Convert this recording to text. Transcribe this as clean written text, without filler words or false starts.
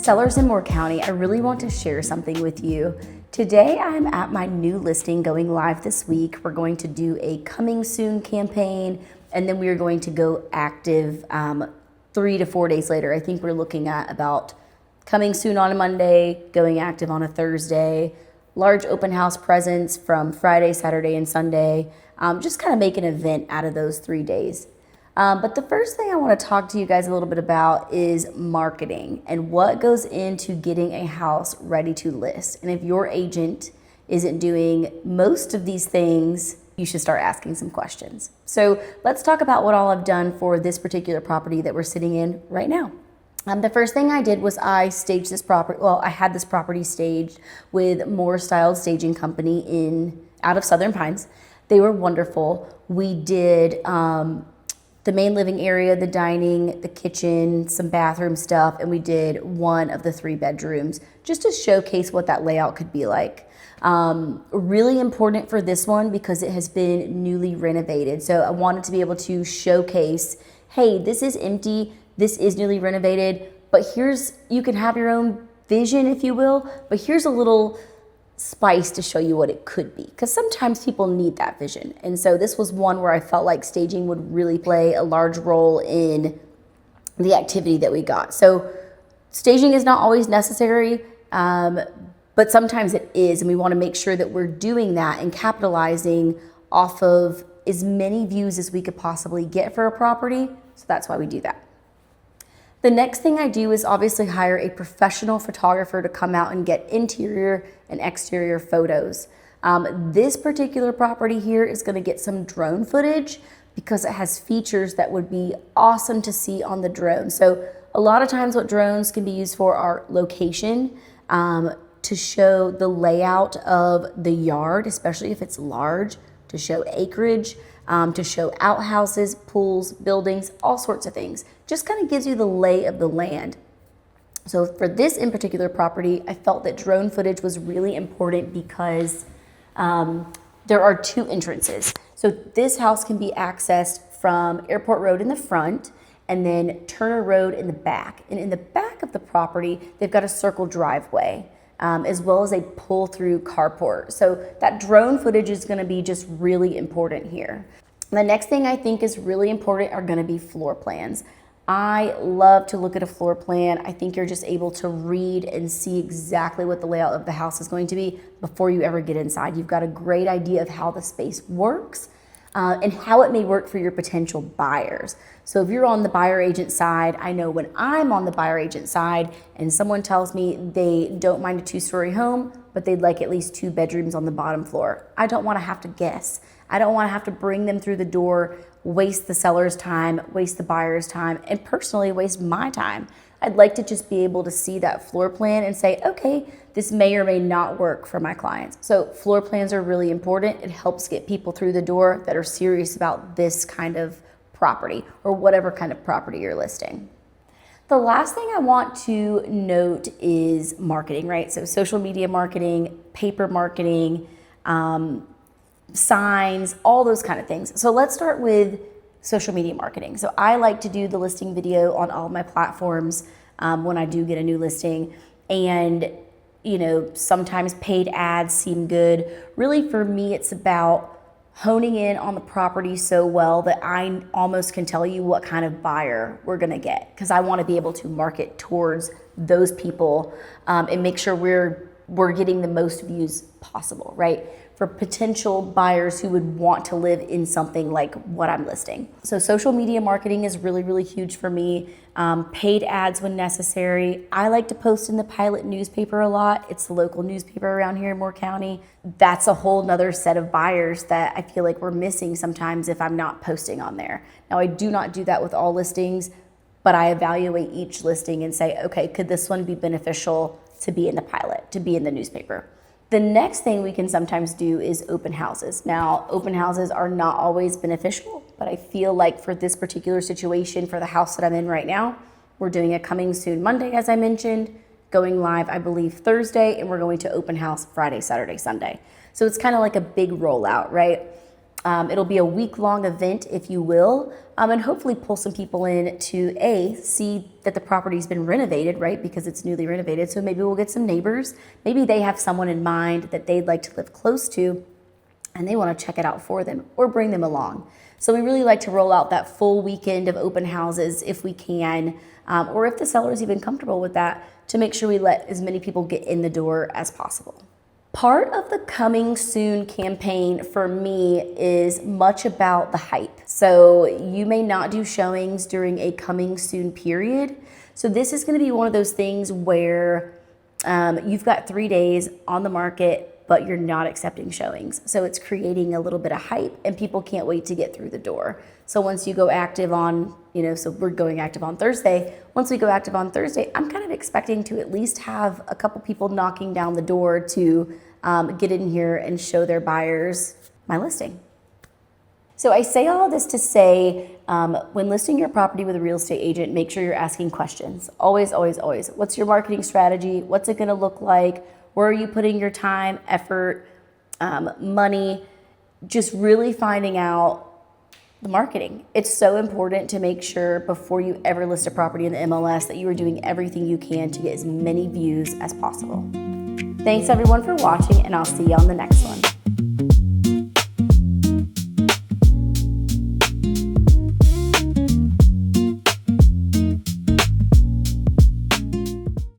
Sellers in Moore County, I really want to share something with you. Today I'm at my new listing going live this week. We're going to do a coming soon campaign, and then we are going to go active 3 to 4 days later. I think we're looking at about coming soon on a Monday, going active on a Thursday, large open house presence from Friday, Saturday, and Sunday. Just kind of make an event out of those 3 days. But the first thing I want to talk to you guys a little bit about is marketing and what goes into getting a house ready to list. And if your agent isn't doing most of these things, you should start asking some questions. So let's talk about what all I've done for this particular property that we're sitting in right now. The first thing I did was I staged this property. Well, I had this property staged with Moore Styled Staging Company out of Southern Pines. They were wonderful. We did the main living area, the dining, the kitchen, some bathroom stuff, and we did one of the 3 bedrooms just to showcase what that layout could be like. Really important for this one because it has been newly renovated. So I wanted to be able to showcase, hey, this is empty, this is newly renovated, but you can have your own vision, if you will, but here's a little spice to show you what it could be, because sometimes people need that vision. And so this was one where I felt like staging would really play a large role in the activity that we got. So staging is not always necessary, but sometimes it is, and we want to make sure that we're doing that and capitalizing off of as many views as we could possibly get for a property. So that's why we do that. The next thing I do is obviously hire a professional photographer to come out and get interior and exterior photos. This particular property here is going to get some drone footage because it has features that would be awesome to see on the drone. So a lot of times what drones can be used for are location, to show the layout of the yard, especially if it's large, to show acreage, to show outhouses, pools, buildings, all sorts of things. Just kind of gives you the lay of the land. So for this in particular property, I felt that drone footage was really important because there are 2 entrances. So this house can be accessed from Airport Road in the front and then Turner Road in the back. And in the back of the property, they've got a circle driveway, as well as a pull-through carport. So that drone footage is going to be just really important here. The next thing I think is really important are going to be floor plans. I love to look at a floor plan. I think you're just able to read and see exactly what the layout of the house is going to be before you ever get inside. You've got a great idea of how the space works and how it may work for your potential buyers. So if you're on the buyer agent side, I know when I'm on the buyer agent side and someone tells me they don't mind a 2-story home, but they'd like at least 2 bedrooms on the bottom floor, I don't want to have to guess. I don't want to have to bring them through the door, waste the seller's time, waste the buyer's time, and personally waste my time. I'd like to just be able to see that floor plan and say, okay, this may or may not work for my clients. So floor plans are really important. It helps get people through the door that are serious about this kind of property or whatever kind of property you're listing. The last thing I want to note is marketing, right? So social media marketing, paper marketing, signs, all those kind of things. So let's start with social media marketing. So I like to do the listing video on all of my platforms when I do get a new listing. And, sometimes paid ads seem good. Really for me, it's about honing in on the property so well that I almost can tell you what kind of buyer we're gonna get, because I want to be able to market towards those people and make sure we're getting the most views possible, right? For potential buyers who would want to live in something like what I'm listing. So social media marketing is really, really huge for me. Paid ads when necessary. I like to post in the Pilot newspaper a lot. It's the local newspaper around here in Moore County. That's a whole nother set of buyers that I feel like we're missing sometimes if I'm not posting on there. Now, I do not do that with all listings, but I evaluate each listing and say, okay, could this one be beneficial to be in the Pilot, to be in the newspaper? The next thing we can sometimes do is open houses. Now, open houses are not always beneficial, but I feel like for this particular situation, for the house that I'm in right now, we're doing a coming soon Monday, as I mentioned, going live, I believe, Thursday, and we're going to open house Friday, Saturday, Sunday. So it's kind of like a big rollout, right? It'll be a week-long event, if you will, and hopefully pull some people in to see that the property's been renovated, right? Because it's newly renovated. So maybe we'll get some neighbors. Maybe they have someone in mind that they'd like to live close to, and they want to check it out for them or bring them along. So we really like to roll out that full weekend of open houses if we can, or if the seller is even comfortable with that, to make sure we let as many people get in the door as possible. Part of the Coming Soon campaign for me is much about the hype. So you may not do showings during a Coming Soon period. So this is going to be one of those things where you've got 3 days on the market, but you're not accepting showings. So it's creating a little bit of hype and people can't wait to get through the door. So once you go active on, so we're going active on Thursday. Once we go active on Thursday, I'm kind of expecting to at least have a couple people knocking down the door to get in here and show their buyers my listing. So I say all this to say, when listing your property with a real estate agent, make sure you're asking questions. Always, always, always. What's your marketing strategy? What's it gonna look like? Where are you putting your time, effort, money? Just really finding out the marketing. It's so important to make sure before you ever list a property in the MLS that you are doing everything you can to get as many views as possible. Thanks everyone for watching, and I'll see you on the next one.